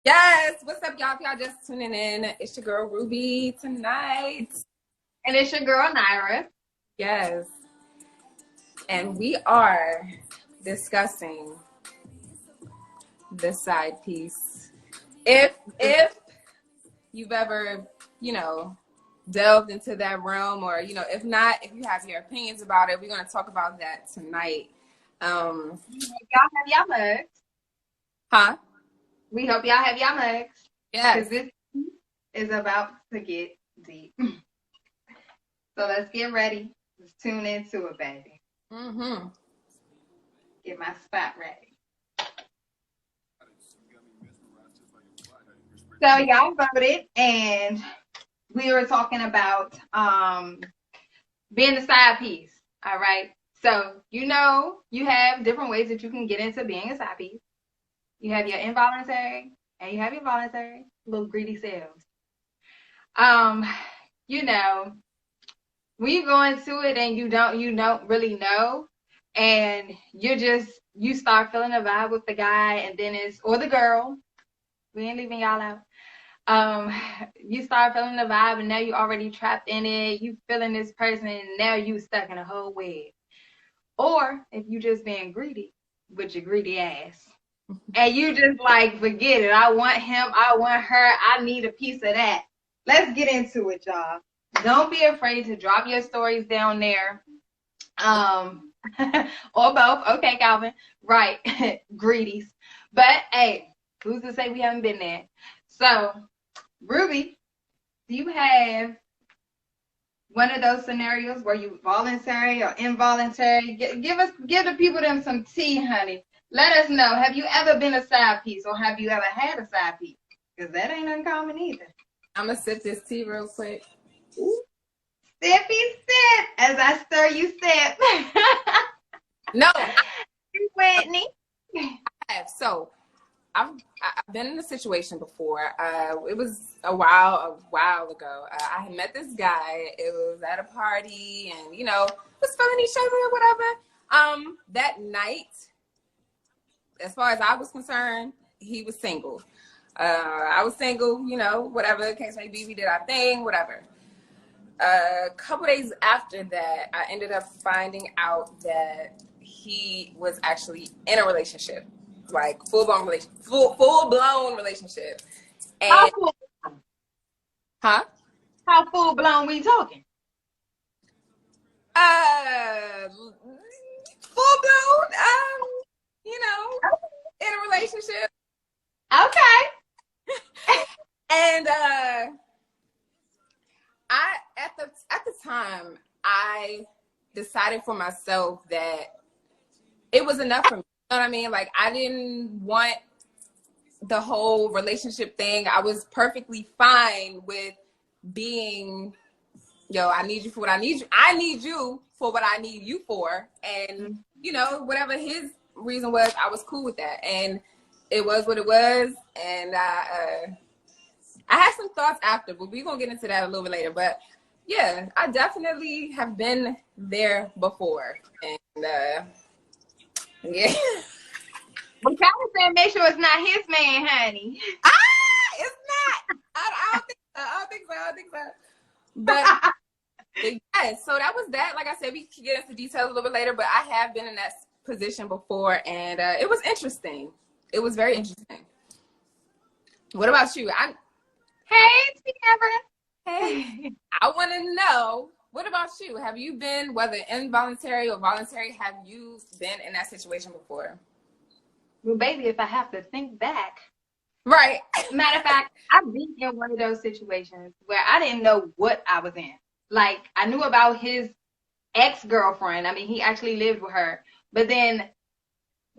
Yes, what's up, y'all? If y'all just tuning in, it's your girl Ruby tonight. And it's your girl, Naira. Yes, and we are discussing the side piece. If you've ever, delved into that realm, or if not, if you have your opinions about it, we're gonna talk about that tonight. Y'all have y'all mugs. Huh? We hope y'all have y'all mugs. Yes. Because this is about to get deep. So let's get ready. Let's tune into it, baby. Get my spot ready. So y'all voted, and we were talking about being the side piece. All right. So you have different ways that you can get into being a side piece. You have your involuntary and you have your voluntary little greedy selves. When you go into it and you don't really know, and you start feeling a vibe with the guy, and then or the girl. We ain't leaving y'all out. You start feeling the vibe, and now you already trapped in it. You feeling this person, and now you stuck in a whole web. Or if you just being greedy with your greedy ass, and you just like, forget it. I want him. I want her. I need a piece of that. Let's get into it, y'all. Don't be afraid to drop your stories down there. Or both. Okay, Calvin. Right. Greedies. But hey, who's to say we haven't been there? So, Ruby, do you have one of those scenarios where you voluntary or involuntary? Give the people them some tea, honey. Let us know. Have you ever been a side piece, or have you ever had a side piece? Because that ain't uncommon either. I'm gonna sip this tea real quick. Ooh. Sippy sip. As I stir, you sip. No. Whitney. So, I've been in a situation before. It was a while ago. I had met this guy. It was at a party, and was feeling each other or whatever. That night, as far as I was concerned, he was single. I was single. Whatever the case may be, we did our thing, whatever. A couple days after that, I ended up finding out that he was actually in a relationship. Like full blown relationship. And How full blown we talking? Full blown, in a relationship. Okay. And at the time, I decided for myself that it was enough for me. You know what I mean? Like, I didn't want the whole relationship thing. I was perfectly fine with being, I need you for what I need you. I need you for what I need you for. And, whatever his reason was, I was cool with that. And it was what it was. And I had some thoughts after, but we're going to get into that a little bit later. But yeah, I definitely have been there before. And yeah. But Calvin said make sure it's not his man, honey. It's not. I don't think so. But yeah, so that was that. Like I said, we can get into details a little bit later, but I have been in that position before, and it was interesting. It was very interesting. What about you? Hey, Hey, I want to know, what about you? Have you been, whether involuntary or voluntary, have you been in that situation before? Well, baby, if I have to think back. Right. Matter of fact, I've been in one of those situations where I didn't know what I was in. Like, I knew about his ex-girlfriend. I mean, he actually lived with her. But then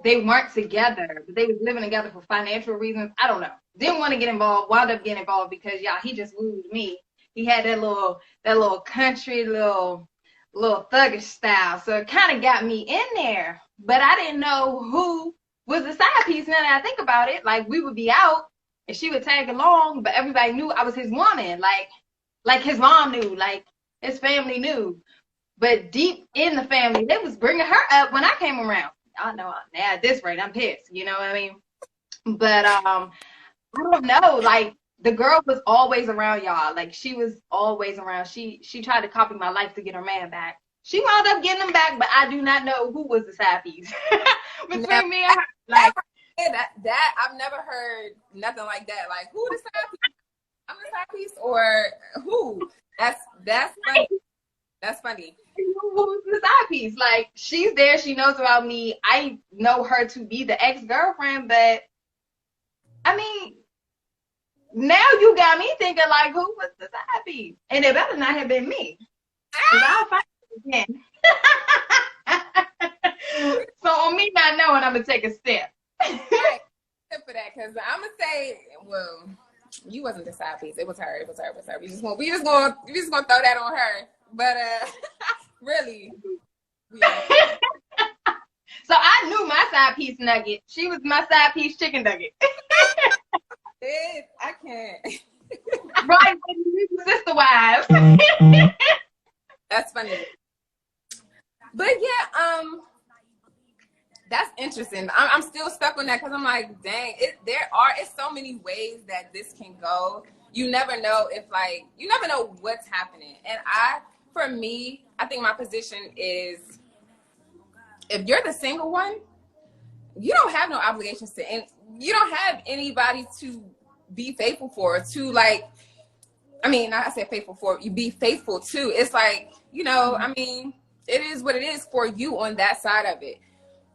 they weren't together. But they was living together for financial reasons. I don't know. Didn't want to get involved. Wound up getting involved because, he just wooed me. He had that little country, little thuggish style. So it kind of got me in there. But I didn't know who was the side piece. Now that I think about it, like, we would be out and she would tag along, but everybody knew I was his woman. Like his mom knew, like his family knew. But deep in the family, they was bringing her up when I came around. I know now at this rate, I'm pissed. You know what I mean? But I don't know. Like the girl was always around y'all. Like she was always around. She tried to copy my life to get her man back. She wound up getting him back, but I do not know who was the side piece Never, between me and her. Like that I've never heard nothing like that. Like who the side piece? I'm the side piece, or who? That's funny. That's funny. Who's the side piece? Like she's there. She knows about me. I know her to be the ex-girlfriend, but I mean, now you got me thinking like, who was the side piece? And it better not have been me. Cause I'll fight again. So on me not knowing, I'm gonna take a step. Right. For that, because I'm gonna say, well, you wasn't the side piece. It was her. It was her. It was her. We just gonna throw that on her. But really. So I knew my side piece nugget. She was my side piece chicken nugget. I can't. Right, sister wives. That's funny. But yeah, that's interesting. I'm still stuck on that because I'm like, dang, it's so many ways that this can go. You never know you never know what's happening. And for me, I think my position is, if you're the single one, you don't have no obligations to, and you don't have anybody to be faithful for, to like, I mean, I said faithful for, you be faithful to. It's like, I mean, it is what it is for you on that side of it.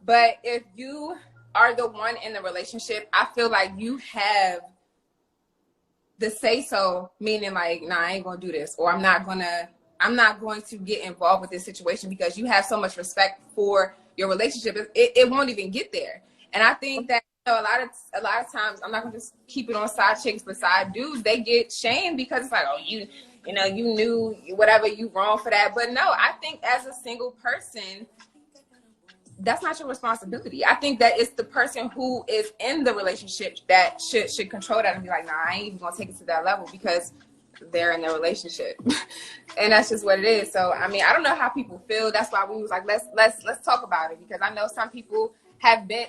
But if you are the one in the relationship, I feel like you have the say so, meaning like, nah, I ain't gonna do this, or I'm not going to get involved with this situation, because you have so much respect for your relationship. It won't even get there. And I think that a lot of times, I'm not gonna just keep it on side chicks, but side dudes, they get shamed because it's like, oh, you knew whatever, you wrong for that. But no, I think as a single person, that's not your responsibility. I think that it's the person who is in the relationship that should control that and be like, nah, I ain't even gonna take it to that level because they're in their relationship. And that's just what it is. So I mean, I don't know how people feel. That's why we was like, let's talk about it, because I know some people have been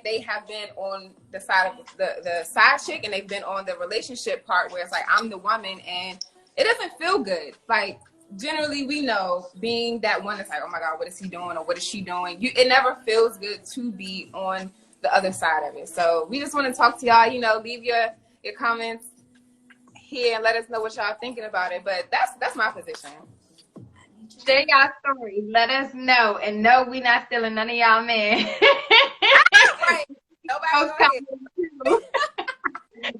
on the side of the side chick, and they've been on the relationship part where it's like, I'm the woman, and it doesn't feel good. Like, generally, we know, being that one that's like, oh my God, what is he doing or what is she doing? It never feels good to be on the other side of it. So we just want to talk to y'all. Leave your comments here and let us know what y'all thinking about it. But that's my position. Share y'all stories. Let us know. And no, we not stealing none of y'all men. Right. Nobody.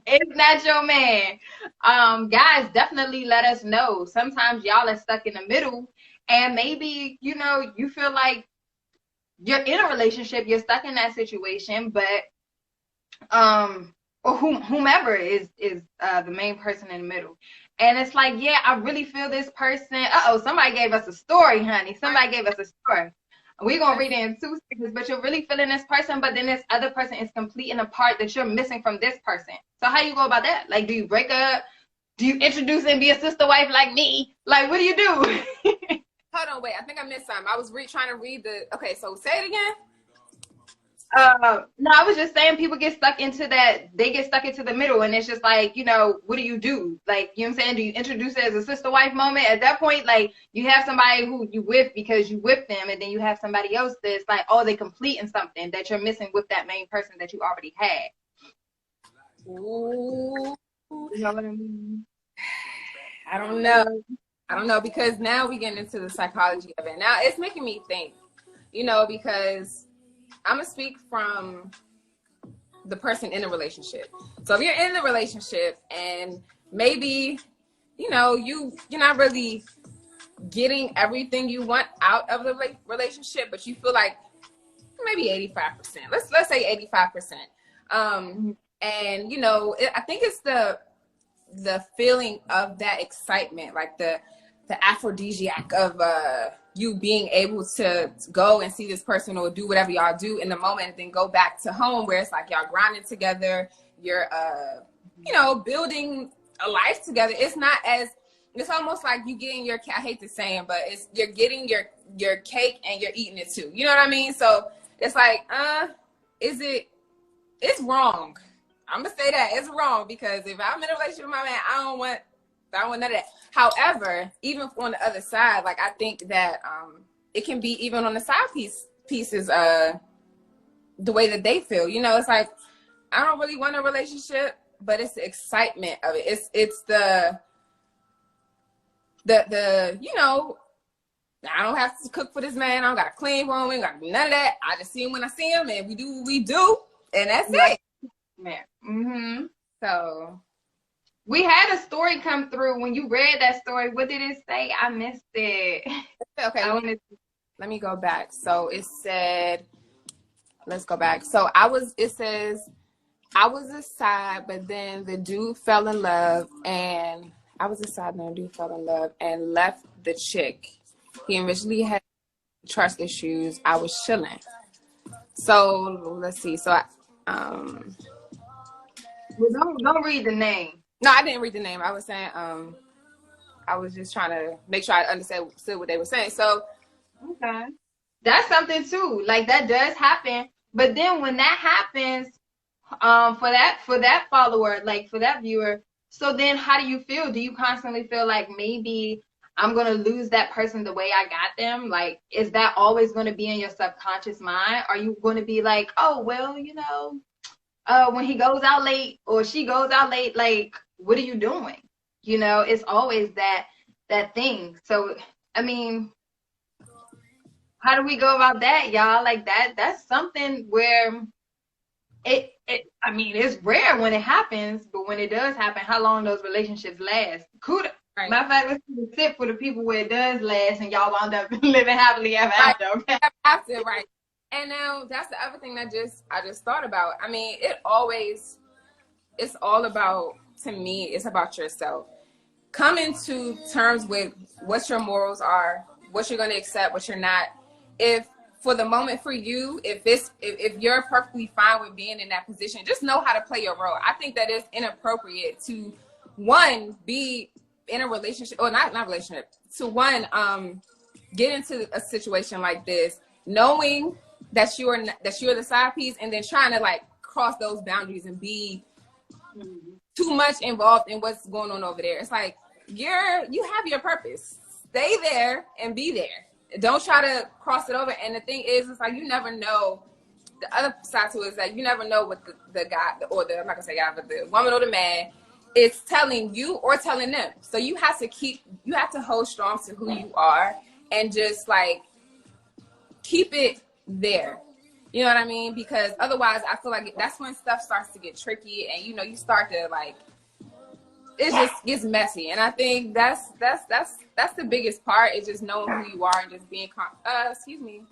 It's not your man. Guys, definitely let us know. Sometimes y'all are stuck in the middle, and maybe you feel like you're in a relationship, you're stuck in that situation, but or whomever is the main person in the middle, and it's like, yeah, I really feel this person. Somebody gave us a story, honey. Somebody gave us a story. We're going to read it in 2 seconds, but you're really feeling this person, but then this other person is completing a part that you're missing from this person. So how you go about that? Like, do you break up? Do you introduce and be a sister wife like me? Like, what do you do? Hold on, wait. I think I missed something. I was trying to read okay, so say it again. No, I was just saying, people get stuck into that. They get stuck into the middle, and it's just like, what do you do? Like, you know what I'm saying? Do you introduce it as a sister wife moment? At that point, like, you have somebody who you with because you with them, and then you have somebody else that's like, oh, they completing something that you're missing with that main person that you already had. Ooh. You know what I mean? I don't know, because now we get into the psychology of it. Now it's making me think, because I'm going to speak from the person in the relationship. So if you're in the relationship and maybe, you're not really getting everything you want out of the relationship, but you feel like maybe 85%. Let's say 85%. And, I think it's the feeling of that excitement, like the aphrodisiac of you being able to go and see this person or do whatever y'all do in the moment, and then go back to home where it's like y'all grinding together, you're building a life together. It's almost like you getting your, I hate to say it, but you're getting your cake and you're eating it too. You know what I mean? So it's like, it's wrong. I'm gonna say that it's wrong, because if I'm in a relationship with my man, I don't want none of that. However, even on the other side, like, I think that it can be even on the side pieces the way that they feel. You know, it's like, I don't really want a relationship, but it's the excitement of it. It's the you know, I don't have to cook for this man. I don't got to clean for him. We ain't got to do none of that. I just see him when I see him, and we do what we do, and that's it. Man. Mm-hmm. So we had a story come through. When you read that story, what did it say? I missed it. Okay, let me go back. So it said, let's go back. So it says, I was a side, but then the dude fell in love, and I was a side, and the dude fell in love and left the chick. He originally had trust issues. I was chilling. So let's see. So well, don't read the name. No, I didn't read the name. I was saying, I was just trying to make sure I understood what they were saying. So, okay, that's something too. Like, that does happen. But then when that happens, for that follower, like for that viewer, so then how do you feel? Do you constantly feel like maybe I'm gonna lose that person the way I got them? Like, is that always gonna be in your subconscious mind? Are you gonna be like, oh well, you know, when he goes out late or she goes out late, like, what are you doing? You know, it's always that thing. So, I mean, how do we go about that, y'all? Like, that's something where I mean, it's rare when it happens, but when it does happen, how long those relationships last? Kudos. right. Matter of fact, let's sit for the people where it does last and y'all wound up living happily ever after, okay? After, right. And now that's the other thing that I just thought about. I mean, it's all about, to me, it's about yourself. Coming to terms with what your morals are, what you're going to accept, what you're not. If for the moment for you, if you're perfectly fine with being in that position, just know how to play your role. I think that it's inappropriate to, one, be in a relationship, or not relationship, to one, get into a situation like this, knowing that you're the side piece, and then trying to like cross those boundaries and be too much involved in what's going on over there. It's like, you have your purpose. Stay there and be there. Don't try to cross it over. And the thing is, it's like, you never know. The other side to it is that you never know what the guy, or I'm not gonna say guy, but the woman or the man is telling you or telling them. So you have to hold strong to who you are, and just like keep it there. You know what I mean? Because otherwise, I feel like that's when stuff starts to get tricky, and you start to like, it just gets messy. And I think that's the biggest part, is just knowing who you are and just being excuse me.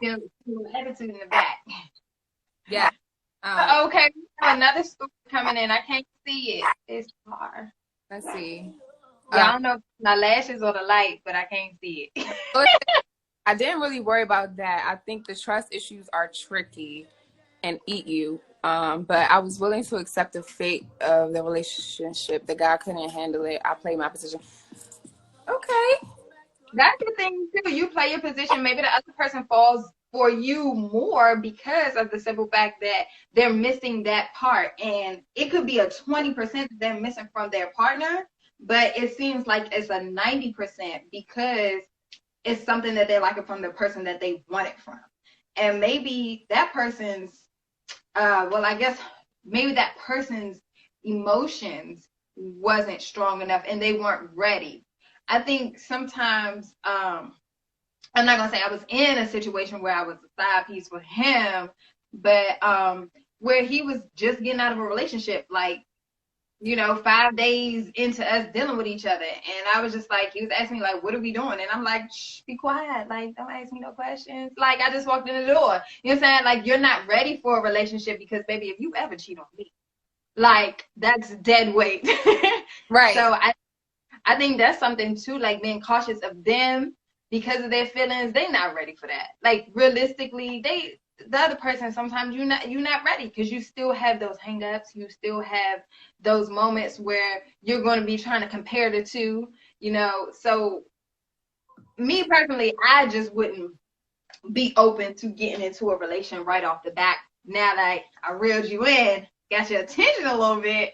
Attitude in the back. Yeah. Okay, we have another story coming in. I can't see it. It's far. Let's see. I don't know if it's my lashes or the light, but I can't see it. I didn't really worry about that. I think the trust issues are tricky and eat you. But I was willing to accept the fate of the relationship. The guy couldn't handle it. I played my position. Okay. That's the thing too. You play your position. Maybe the other person falls for you more because of the simple fact that they're missing that part. And it could be a 20% that they're missing from their partner, but it seems like it's a 90% because it's something that they like from the person that they want it from. And maybe that person's I guess maybe that person's emotions wasn't strong enough and they weren't ready. I think sometimes, I'm not going to say I was in a situation where I was a side piece with him, but where he was just getting out of a relationship, like, 5 days into us dealing with each other. And I was just like, he was asking me, like, what are we doing? And I'm like, shh, be quiet. Like, don't ask me no questions. Like, I just walked in the door. You know what I'm saying? Like, you're not ready for a relationship because, baby, if you ever cheat on me, like, that's dead weight. Right. So I think that's something, too, like, being cautious of them because of their feelings. They're not ready for that. Like, realistically, the other person, sometimes you're not ready because you still have those hang-ups. You still have those moments where you're going to be trying to compare the two, So me personally, I just wouldn't be open to getting into a relation right off the bat now that I reeled you in, got your attention a little bit,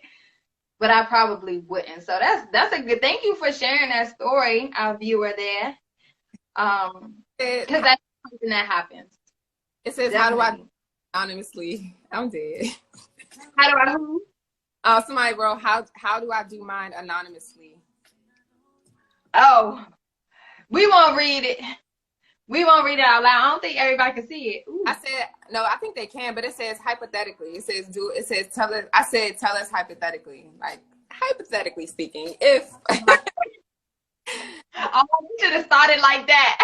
but I probably wouldn't. So that's a good. Thank you for sharing that story, our viewer there. Because that's something that happens. It says, Definitely. how do I anonymously? I'm dead. How do I who? Somebody wrote, how do I do mine anonymously? Oh, we won't read it. We won't read it out loud. I don't think everybody can see it. Ooh. I said no. I think they can, but it says hypothetically. It says do. It says tell us. I said tell us hypothetically, like hypothetically speaking, if. Oh, we should have started like that.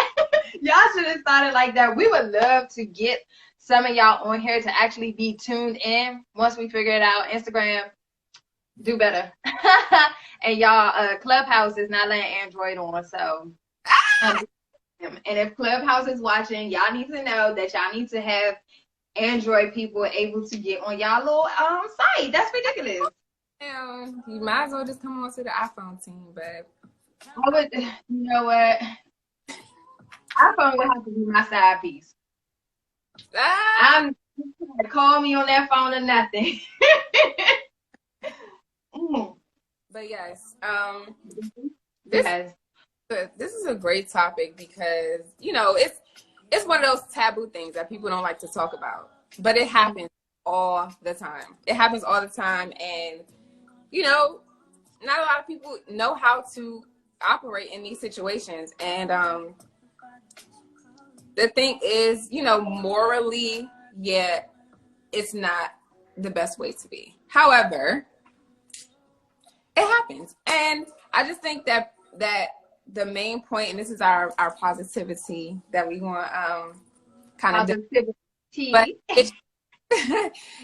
Y'all should have started like that. We would love to get some of y'all on here to actually be tuned in once we figure it out. Instagram, do better. And y'all, Clubhouse is not letting Android on, so. And if Clubhouse is watching, y'all need to know that y'all need to have Android people able to get on y'all little site. That's ridiculous. You might as well just come on to the iPhone team, but I would, you know what? iPhone would have to be my side piece. I'm call me on that phone or nothing. But yes, yes. This is a great topic because it's one of those taboo things that people don't like to talk about, but it happens all the time. It happens all the time, and not a lot of people know how to operate in these situations. And the thing is, morally, yeah, it's not the best way to be. However, it happens, and I just think that the main point, and this is our positivity that we want kind of do, but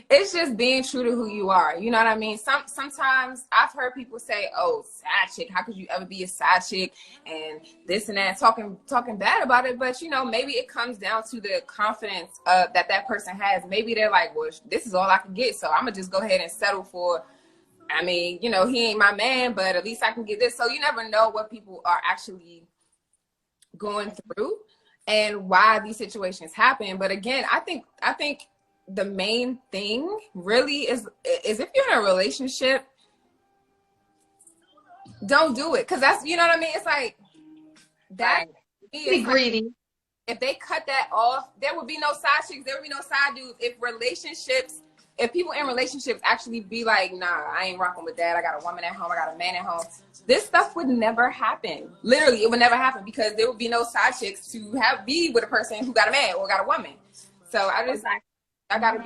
it's just being true to who you are. You know what I mean? Sometimes I've heard people say, "Oh, side chick, how could you ever be a side chick?" and this and that, talking bad about it. But maybe it comes down to the confidence that person has. Maybe they're like, "Well, this is all I can get, so I'm gonna just go ahead and settle for." I mean, he ain't my man, but at least I can get this. So you never know what people are actually going through and why these situations happen. But again, I think the main thing really is if you're in a relationship, don't do it. Cause that's, you know what I mean? It's like that. Right. Be greedy. Like, if they cut that off, there would be no side chicks. There would be no side dudes. If people in relationships actually be like, nah, I ain't rocking with that. I got a woman at home. I got a man at home. This stuff would never happen. Literally, it would never happen because there would be no side chicks to be with a person who got a man or got a woman. So I gotta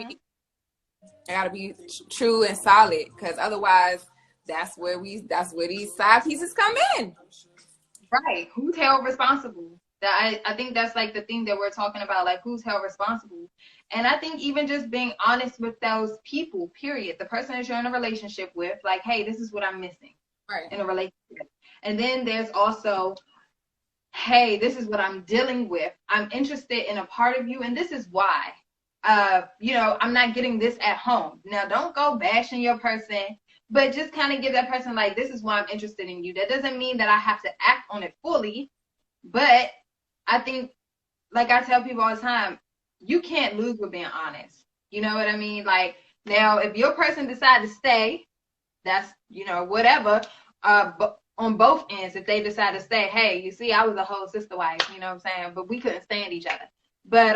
be true and solid, because otherwise that's where these side pieces come in. Right. Who's held responsible? I think that's like the thing that we're talking about, like who's held responsible. And I think even just being honest with those people, period, the person that you're in a relationship with, like, hey, this is what I'm missing in a relationship. And then there's also, hey, this is what I'm dealing with. I'm interested in a part of you, and this is why. I'm not getting this at home. Now, don't go bashing your person, but just kind of give that person, like, this is why I'm interested in you. That doesn't mean that I have to act on it fully, but I think, like I tell people all the time, you can't lose with being honest. You know what I mean? Like, now, if your person decide to stay, that's, whatever. But on both ends, if they decide to stay, hey, you see, I was a whole sister wife, you know what I'm saying? But we couldn't stand each other. But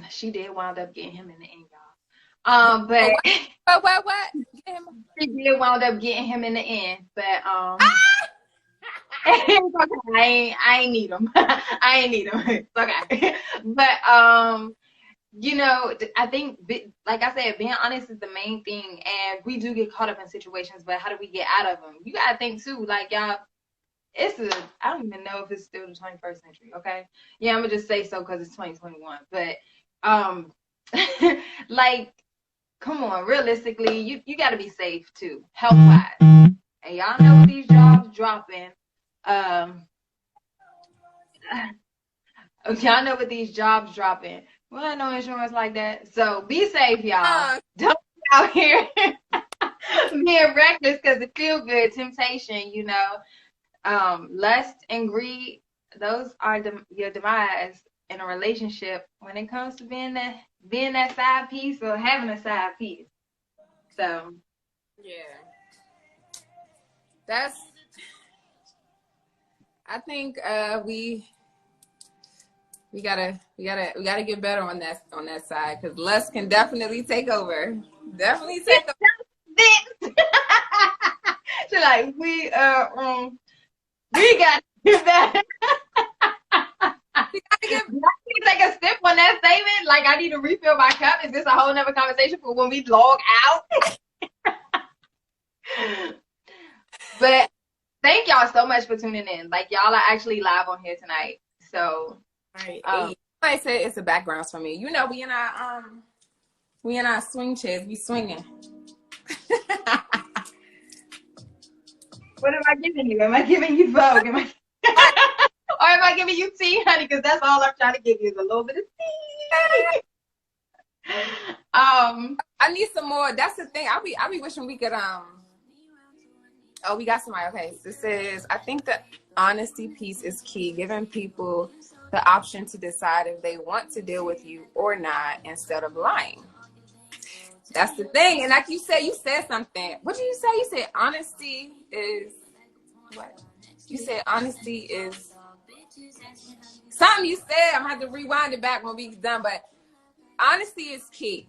she did wind up getting him in the end, y'all. But what? She did wind up getting him in the end, but I ain't need him. I ain't need him. It's okay. But I think, like I said, being honest is the main thing, and we do get caught up in situations, but how do we get out of them? You gotta think too, like, y'all, I don't even know if it's still the 21st century, okay? Yeah, I'm gonna just say so because it's 2021. But like, come on, realistically, you gotta be safe too, health-wise. And y'all know with these jobs dropping, well, I know insurance like that. So be safe, y'all. Don't be out here being reckless because it feel good. Temptation, lust and greed, those are your demise in a relationship when it comes to being being that side piece or having a side piece. So Yeah. That's, I think we gotta get better on that side, because lust can definitely take over. Definitely take over. so like we got to get better. We gotta get. I need to take a sip on that statement. Like I need to refill my cup. Is this a whole nother conversation for when we log out? But thank y'all so much for tuning in. Like y'all are actually live on here tonight. So Right. I say it's the backgrounds for me. You know, we in our swing chairs. We swinging. what am I giving you? Am I giving you Vogue? Am I or am I giving you tea, honey? Because that's all I'm trying to give you is a little bit of tea. I need some more. That's the thing. I'll be wishing we could Oh, we got somebody. Okay, this is, I think the honesty piece is key, giving people the option to decide if they want to deal with you or not instead of lying. That's the thing. And like you said something. What did you say? You said honesty is what? You said honesty is something you said. I'm gonna have to rewind it back when we're done, but honesty is key,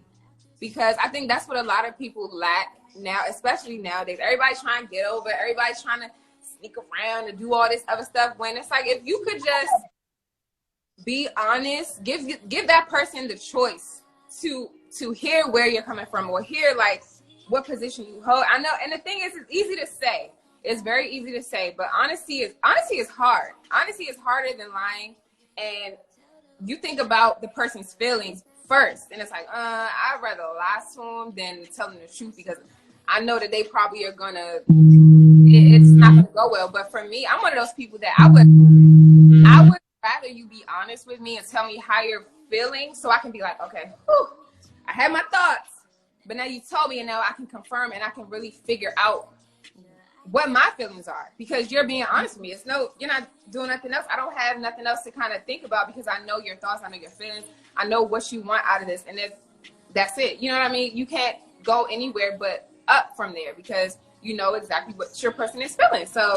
because I think that's what a lot of people lack now, especially nowadays. Everybody's trying to get over. Everybody's trying to sneak around and do all this other stuff, when it's like, if you could just be honest, give that person the choice to hear where you're coming from, or hear like what position you hold. I know, and the thing is, it's easy to say. It's very easy to say, but honesty is hard. Honesty is harder than lying, and you think about the person's feelings first, and it's like, I'd rather lie to them than tell them the truth, because I know that they probably are gonna, it's not gonna go well. But for me, I'm one of those people that I would rather you be honest with me and tell me how you're feeling, so I can be like, okay, whew, I had my thoughts, but now you told me, and now I can confirm, and I can really figure out what my feelings are, because you're being honest with me. You're not doing nothing else. I don't have nothing else to kind of think about, because I know your thoughts, I know your feelings, I know what you want out of this, and that's it. You know what I mean? You can't go anywhere but up from there, because you know exactly what your person is feeling. So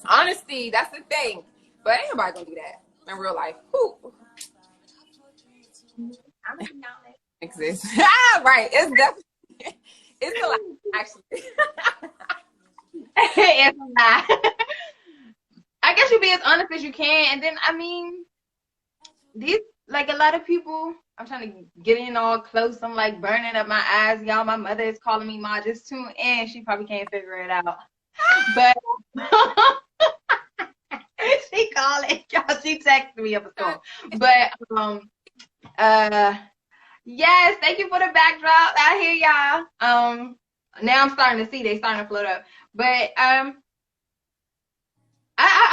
honesty, that's the thing. But ain't nobody gonna do that in real life. Who? I'm gonna be honest. Exists. Right. It's definitely, it's a lot, actually. It's not. I guess you be as honest as you can, and then I mean, these, like, a lot of people. I'm trying to get in all close. I'm like burning up my eyes, y'all. My mother is calling me, Ma. Just tune in. She probably can't figure it out, but she calling, y'all. She texted me up a storm, but yes, thank you for the backdrop. I hear y'all. Now I'm starting to see they starting to float up. But I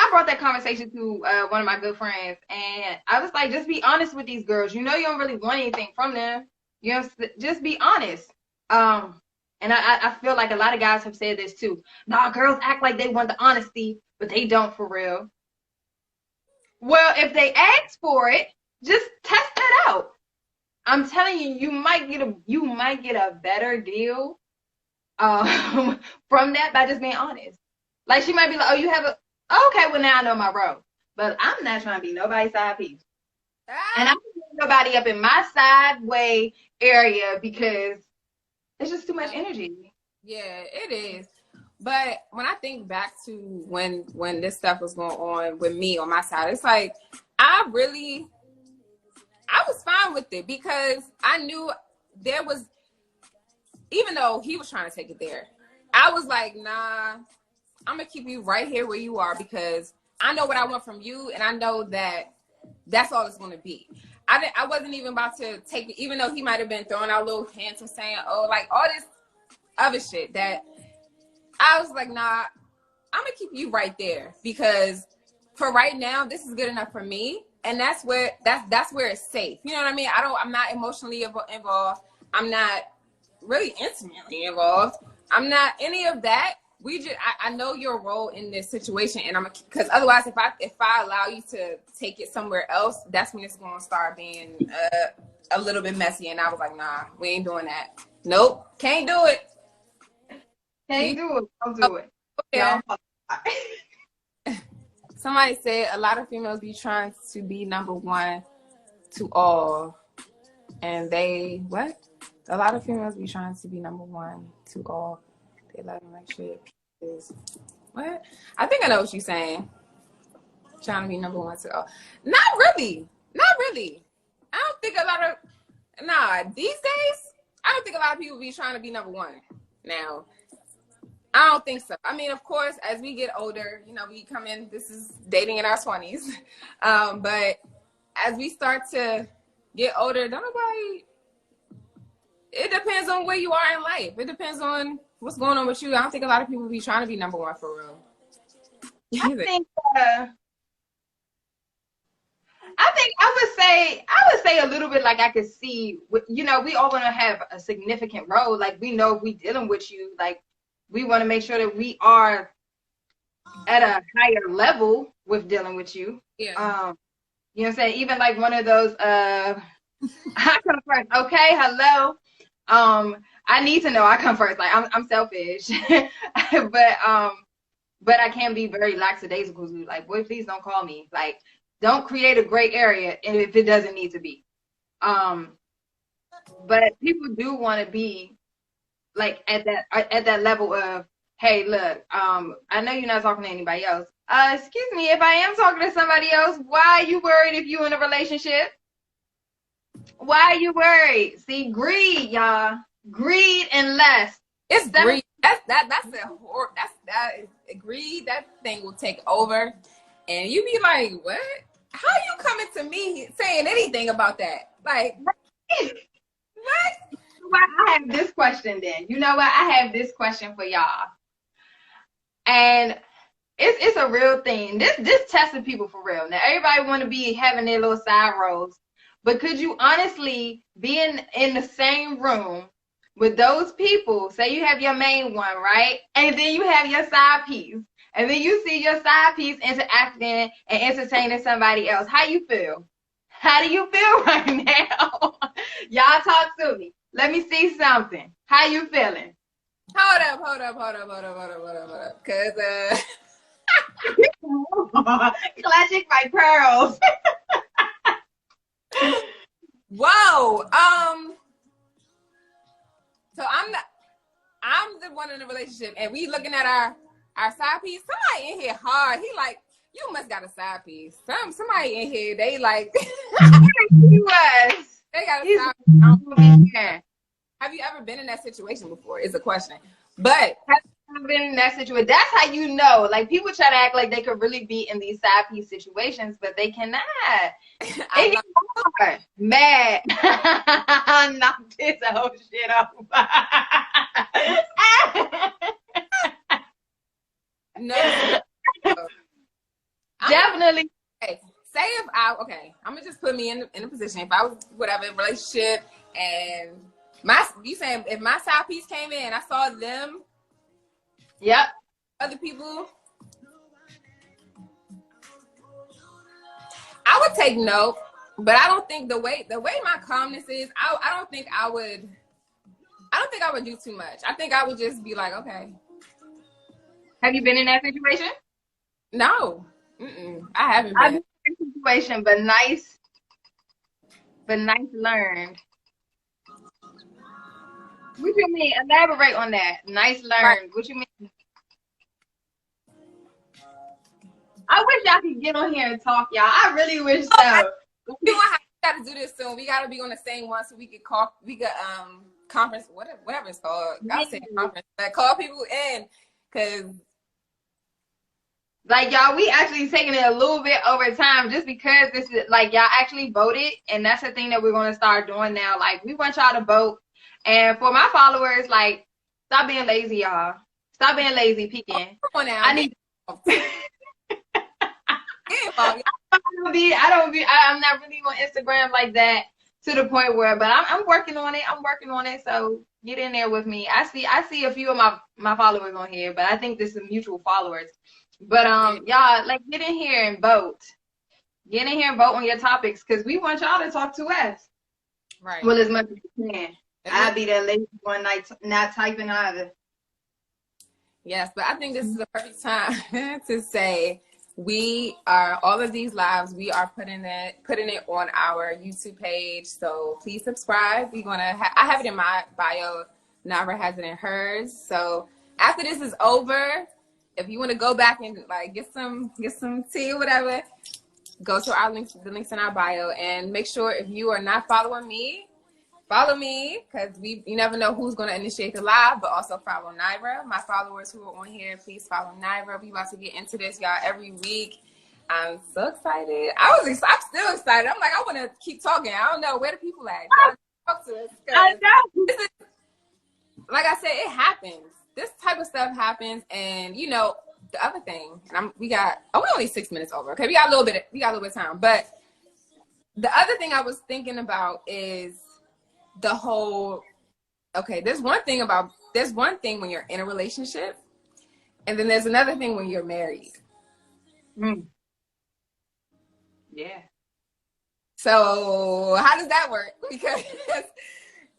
brought that conversation to one of my good friends, and I was like, just be honest with these girls. You know you don't really want anything from them. You know, just be honest. And I feel like a lot of guys have said this too. Nah, girls act like they want the honesty, but they don't for real. Well, if they ask for it, just test it out. I'm telling you, you might get a better deal from that by just being honest. Like, she might be like, oh, you have a, okay, well, now I know my role. But I'm not trying to be nobody's side piece. And I don't want nobody up in my sideway area, because it's just too much energy. Yeah, it is. But when I think back to when this stuff was going on with me on my side, it's like, I was fine with it, because I knew there was, even though he was trying to take it there, I was like, nah, I'm going to keep you right here where you are, because I know what I want from you, and I know that that's all it's going to be. I wasn't even about to take it, even though he might have been throwing out little hints and saying, oh, like all this other shit, that I was like, nah, I'm going to keep you right there, because for right now, this is good enough for me. And that's where it's safe. You know what I mean? I'm not emotionally involved. I'm not really intimately involved. I'm not any of that. I know your role in this situation, and because otherwise, if I allow you to take it somewhere else, that's when it's going to start being a little bit messy, and I was like, nah, we ain't doing that. Nope, can't do it. Can't do it. Don't do it. Yeah. Y'all. Somebody said a lot of females be trying to be number one to all, and they what? A lot of females be trying to be number one to all. They love them like shit. Is what? I think I know what she's saying. Trying to be number one to all. Not really. Not really. I don't think a lot of these days, I don't think a lot of people be trying to be number one. Now, I don't think so. I mean, of course, as we get older, you know, we come in, this is dating in our 20s. But as we start to get older, don't nobody, it depends on where you are in life. It depends on what's going on with you. I don't think a lot of people be trying to be number one for real. I think I would say a little bit like I could see, you know, we all want to have a significant role. Like, we know if we dealing with you, like, we want to make sure that we are at a higher level with dealing with you. Yeah. You know what I'm saying? Even like one of those, I come first. Okay, hello. I need to know I come first. Like, I'm selfish, but I can be very lackadaisical. Like, boy, please don't call me. Like, don't create a gray area if it doesn't need to be. But people do want to be like at that level of, hey, look, I know you're not talking to anybody else. Excuse me, if I am talking to somebody else, why are you worried if you're in a relationship? Why are you worried? See, greed, y'all. Greed and lust. It's greed. Greed. That thing will take over, and you be like, what? How you coming to me saying anything about that? Like, what? Well, I have this question then. You know what? I have this question for y'all. And it's a real thing. This testing people for real. Now, everybody want to be having their little side roles. But could you honestly be in the same room with those people? Say you have your main one, right? And then you have your side piece. And then you see your side piece interacting and entertaining somebody else. How you feel? How do you feel right now? Y'all talk to me. Let me see something. How you feeling? Hold up. Cause Classic my pearls. Whoa. So I'm the one in the relationship, and we looking at our side piece. Somebody in here hard. He like, you must got a side piece. Somebody in here, they like He was. They got a side piece. Have you ever been in that situation before? Is a question. But have you ever been in that situation? That's how you know. Like, people try to act like they could really be in these side piece situations, but they cannot. It's hard. Mad. Knocked this whole shit off. No. Definitely. Okay. Say if I'm gonna just put me in a position. If I was whatever in a relationship and you saying if my side piece came in, I saw them. Yep. Other people. I would take note, but I don't think the way my calmness is, I don't think I would do too much. I think I would just be like, okay. Have you been in that situation? No. I haven't been. I've been in that situation, but nice learned. What you mean? Elaborate on that. Nice learned. Right. What you mean? I wish y'all could get on here and talk, y'all. I really wish so. We got to do this soon. We got to be on the same one so we could call. We could conference, whatever it's called. I'll say conference. Like, call people in, cause like, y'all, we actually taking it a little bit over time just because this is like, y'all actually voted, and that's the thing that we're gonna start doing now. Like, we want y'all to vote, and for my followers, like, stop being lazy, y'all. Stop being lazy, peeking. Come on now. I need. I'm not really on Instagram like that to the point where, but I'm working on it. So get in there with me. I see a few of my followers on here, but I think this is mutual followers. But y'all, like, get in here and vote. Get in here and vote on your topics, because we want y'all to talk to us. Right. Well, as much as you can. I'll be that lazy one night not typing either. Yes, but I think this is the perfect time to say we are all of these lives. We are putting it on our YouTube page. So please subscribe. We're gonna. I have it in my bio. Nara has it in hers. So after this is over, if you want to go back and like get some tea or whatever, go to our links, the links in our bio, and make sure if you are not following me, follow me, because you never know who's going to initiate the live, but also follow Naira. My followers who are on here, please follow Naira. We about to get into this, y'all, every week. I'm so excited. I'm still excited. I'm like, I want to keep talking. I don't know where the people at. Y'all talk to us. I know. This is, like I said, it happens. This type of stuff happens, and you know the other thing. And we're only 6 minutes over. Okay, we got a little bit of time. But the other thing I was thinking about is the whole. Okay, there's one thing when you're in a relationship, and then there's another thing when you're married. Mm. Yeah. So how does that work? Because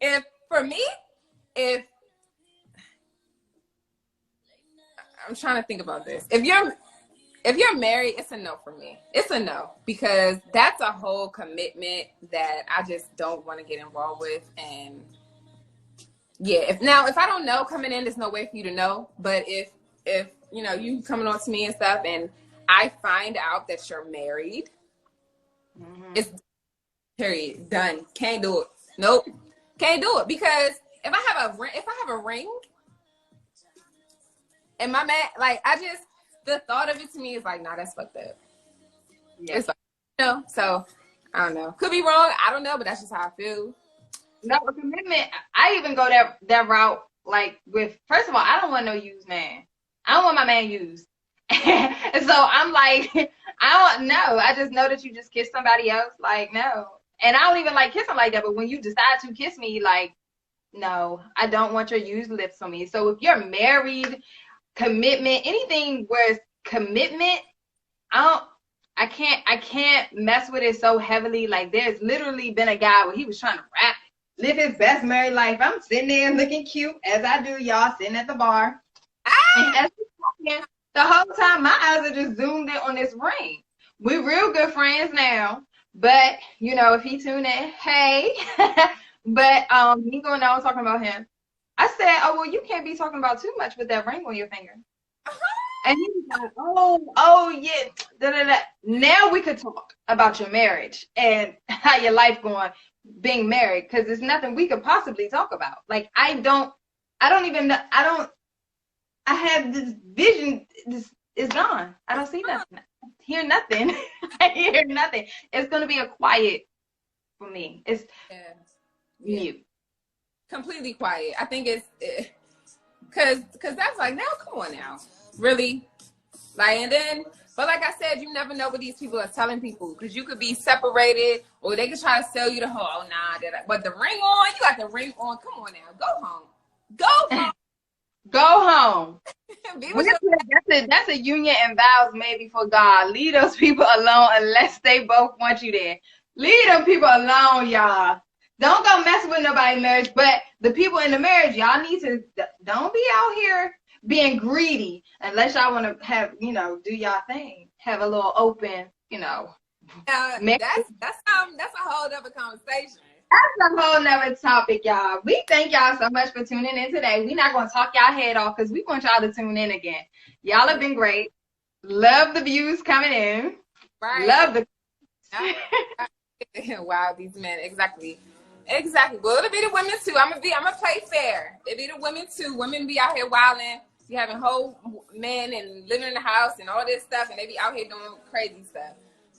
if I'm trying to think about this. If you're married, it's a no for me. It's a no, because that's a whole commitment that I just don't want to get involved with. And yeah, if I don't know coming in, there's no way for you to know. But if you know, you coming on to me and stuff, and I find out that you're married, it's period, done. Can't do it. Nope, can't do it, because if I have a ring, and my man, like, the thought of it to me is like, nah, that's fucked up. Yeah. It's like, you know, so I don't know. Could be wrong. I don't know, but that's just how I feel. No, commitment. I even go that route. Like first of all, I don't want no used man. I don't want my man used. And so I'm like, I don't know. I just know that you just kissed somebody else. Like, no. And I don't even like kissing like that. But when you decide to kiss me, like, no, I don't want your used lips on me. So if you're married, commitment, anything where it's commitment, I can't mess with it so heavily. Like, there's literally been a guy where he was trying to live his best married life. I'm sitting there looking cute, as I do, y'all, sitting at the bar. And as he's talking, the whole time my eyes are just zoomed in on this ring. We're real good friends now, but you know, if he tuned in, hey. But me going on talking about him, I said, oh, well, you can't be talking about too much with that ring on your finger. And he was like, oh, yeah. Da, da, da. Now we could talk about your marriage and how your life going, being married, because there's nothing we could possibly talk about. Like, I don't even know. I have this vision. This is gone. I don't see nothing. I hear nothing. I hear nothing. It's going to be a quiet for me. It's mute. Completely quiet. I think it's because that's like, now come on now, really, like, and then, but like I said, you never know what these people are telling people, because you could be separated, or they could try to sell you the whole, oh nah, but the ring on, you got the ring on, come on now, go home. Go home. That's a union and vows made before God. Leave those people alone unless they both want you there. Leave them people alone, y'all. Don't go mess with nobody's marriage, but the people in the marriage, y'all need to, don't be out here being greedy unless y'all want to have, you know, do y'all thing. Have a little open, you know. That's a whole other conversation. That's a whole nother topic, y'all. We thank y'all so much for tuning in today. We're not going to talk y'all head off, because we want y'all to tune in again. Y'all have been great. Love the views coming in. Right. Love the wow, these men, exactly. Well, it'll be the women too. I'm gonna play fair. It'll be the women too. Women be out here wilding, be having whole men and living in the house and all this stuff, and they be out here doing crazy stuff.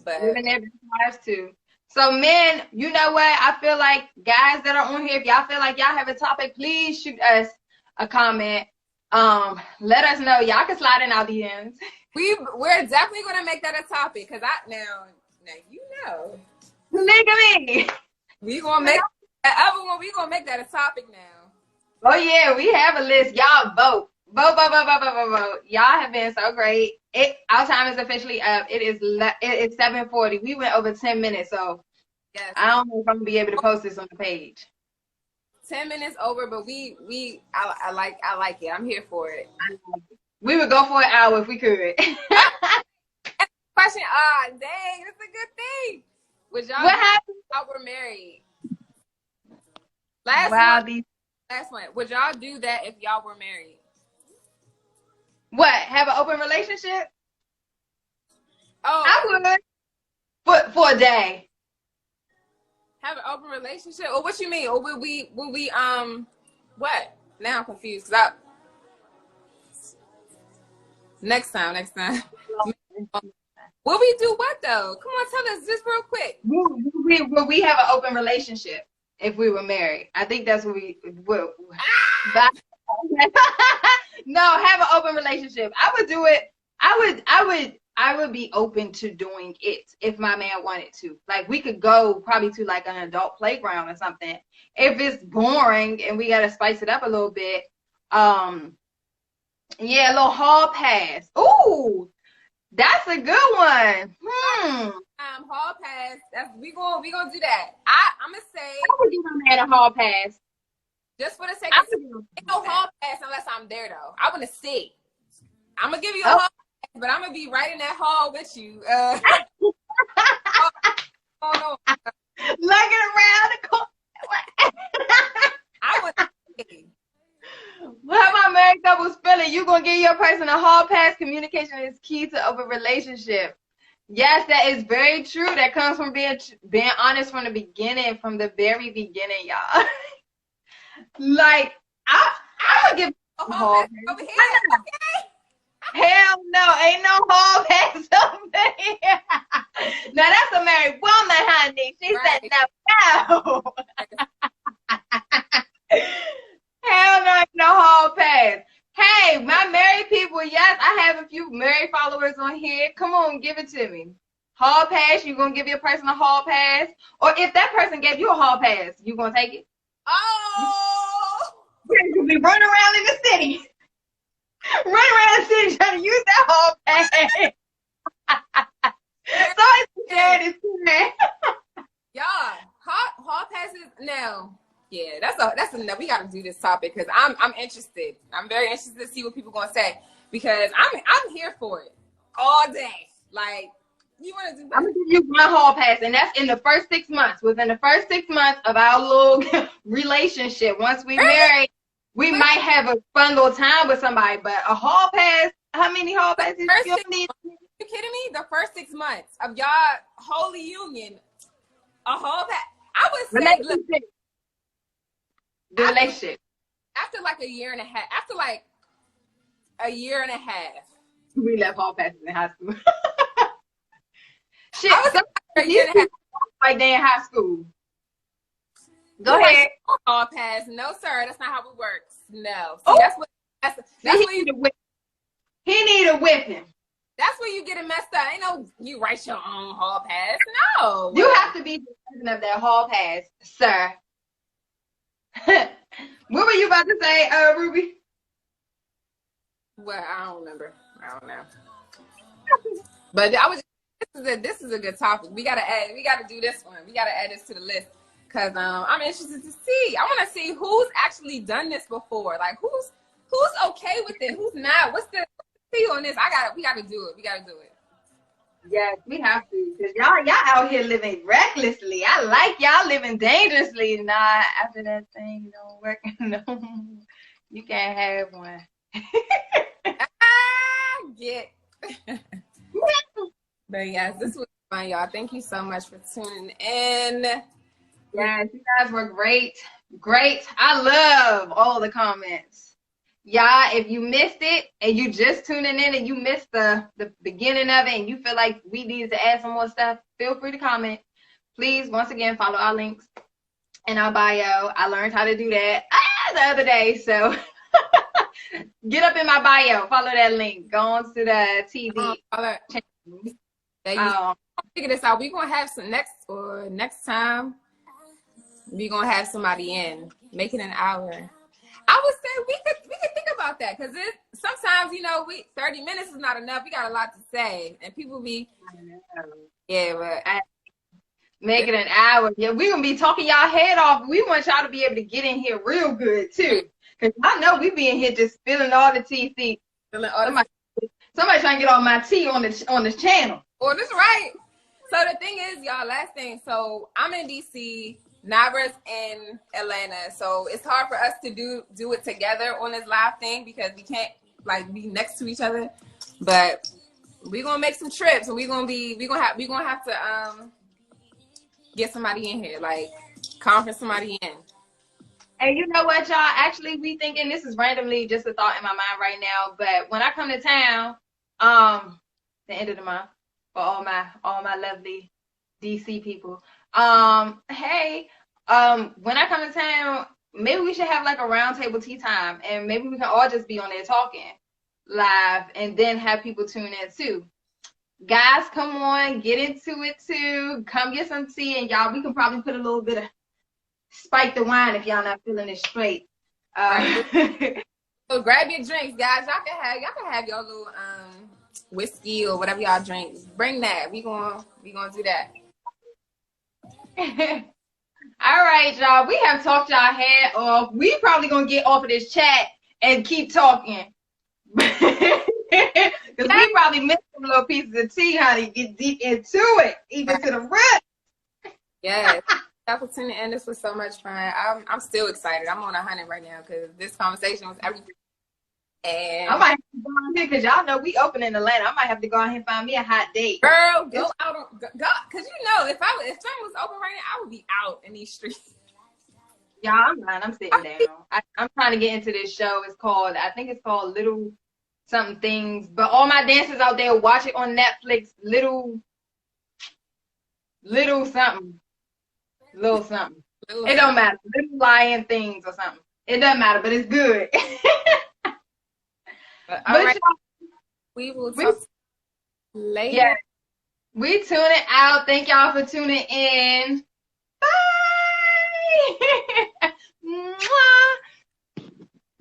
But living their lives too. So men, you know what? I feel like guys that are on here, if y'all feel like y'all have a topic, please shoot us a comment. Let us know. Y'all can slide in our DMs. We're definitely gonna make that a topic, because now you know. Nigga me. We gonna make that other one. We gonna make that a topic now. Oh yeah, we have a list. Y'all vote. Vote. Y'all have been so great. Our time is officially up. It is 7:40. We went over 10 minutes, so Yes. I don't know if I'm gonna be able to post this on the page. 10 minutes over, but I like it. I'm here for it. We would go for an hour if we could. Question. Dang, that's a good thing. Would y'all What happened? y'all were married? Last one. Would y'all do that if y'all were married? What? Have an open relationship? Oh, I would. For a day. Have an open relationship? Or what you mean? Or would we what? Now I'm confused. Next time. Will we do what though? Come on, tell us just real quick. Will we have an open relationship if we were married? I think that's what we will. No, have an open relationship. I would do it. I would be open to doing it if my man wanted to. Like, we could go probably to like an adult playground or something. If it's boring and we gotta spice it up a little bit, yeah, a little hall pass. Ooh, that's a good one. Hall pass. We gonna do that. I'm gonna say I would give my man a hall pass. Just for the sake of ain't no hall pass unless I'm there though. I wanna see. I'm gonna give you a hall pass, but I'm gonna be right in that hall with you. Oh no. Looking around the corner. I would say. How my married couples feeling? You gonna give your person a hall pass? Communication is key to open relationship. Yes, that is very true. That comes from being honest from the beginning, from the very beginning, y'all. Like, I would give a hall pass over here. Hell no, ain't no hall pass over here. Now that's a married woman, honey. She said no. Hell no, ain't no hall pass. Hey, my married people, yes, I have a few married followers on here. Come on, give it to me. Hall pass, you gonna give your person a hall pass? Or if that person gave you a hall pass, you gonna take it? Oh! You be running around in the city. Run around the city trying to use that hall pass. So it's scared Y'all, hall passes now. Yeah, that's enough. We got to do this topic because I'm interested. I'm very interested to see what people gonna say because I'm here for it all day. Like, you want to do? I'm gonna give you my hall pass, and that's in the first 6 months. Within the first 6 months of our little relationship, once we married, we might have a fun little time with somebody. But a hall pass, how many hall passes you need? You kidding me? The first 6 months of y'all holy union, a hall pass. I would say, look. The relationship. After like a year and a half. We left hall passes in high school. Shit, I was a year and a half. Like they in high school. Go ahead. Hall pass. No, sir. That's not how it works. No. See, that's what you do. He need a whipping. That's where you get it messed up. Ain't no you write your own hall pass. No. You have to be the president of that hall pass, sir. What were you about to say, Ruby? Well, I don't remember. I don't know. But this is a good topic. We gotta do this one. We gotta add this to the list because I'm interested to see. I want to see who's actually done this before. Like who's okay with it, who's not. What's the deal on this? We gotta do it. We gotta do it. Yes, we have to, because y'all out here living recklessly. I like y'all living dangerously. Nah, after that thing don't work, no, you can't have one. But yes, this was fun, y'all. Thank you so much for tuning in. Yes, you guys were great. I love all the comments. Y'all, if you missed it and you just tuning in and you missed the beginning of it and you feel like we needed to add some more stuff, feel free to comment. Please, once again, follow our links in our bio. I learned how to do that the other day, so get up in my bio. Follow that link. Go on to the TV. Figure this out. We're going to have some next time. We're going to have somebody in. Make it an hour. I would say we could think about that because sometimes 30 minutes is not enough. We got a lot to say, and people be but Make it an hour. Yeah, we're gonna be talking y'all head off. We want y'all to be able to get in here real good too. Cause I know we be in here just spilling all the tea. See, somebody trying to get all my tea on the channel. Oh, that's right. So the thing is, y'all, last thing. So I'm in DC, Navra's in Atlanta. So it's hard for us to do it together on this live thing because we can't like be next to each other. But we're gonna make some trips and we're gonna have to get somebody in here, like conference somebody in. And you know what, y'all? Actually, we thinking this is randomly just a thought in my mind right now. But when I come to town, the end of the month, for all my lovely DC people, hey, when I come to town, maybe we should have like a round table tea time, and maybe we can all just be on there talking live, and then have people tune in too. Guys, come on, get into it too. Come get some tea, and y'all, we can probably put a little bit of spike the wine if y'all not feeling it straight. So grab your drinks, guys. Y'all can have your little whiskey or whatever y'all drink. Bring that. We gonna do that. All right, y'all. We have talked y'all head off. We probably gonna get off of this chat and keep talking. Because we probably missed some little pieces of tea, honey. Get deep into it, even to the root. Yes. For tuning in. This was so much fun. I'm still excited. I'm on 100 right now because this conversation was everything. And I might have to go on here because y'all know we open in Atlanta. I might have to go out here and find me a hot date. Girl, go out on go because you know if something was open right now, I would be out in these streets. Y'all, I'm lying. I'm sitting down. I'm trying to get into this show. I think it's called Little Something Things. But all my dancers out there, watch it on Netflix. Little something. Little something. It don't matter. Little Lion Things or something. It doesn't matter, but it's good. But all right. We will talk later. Yeah. We tuning out. Thank y'all for tuning in. Bye.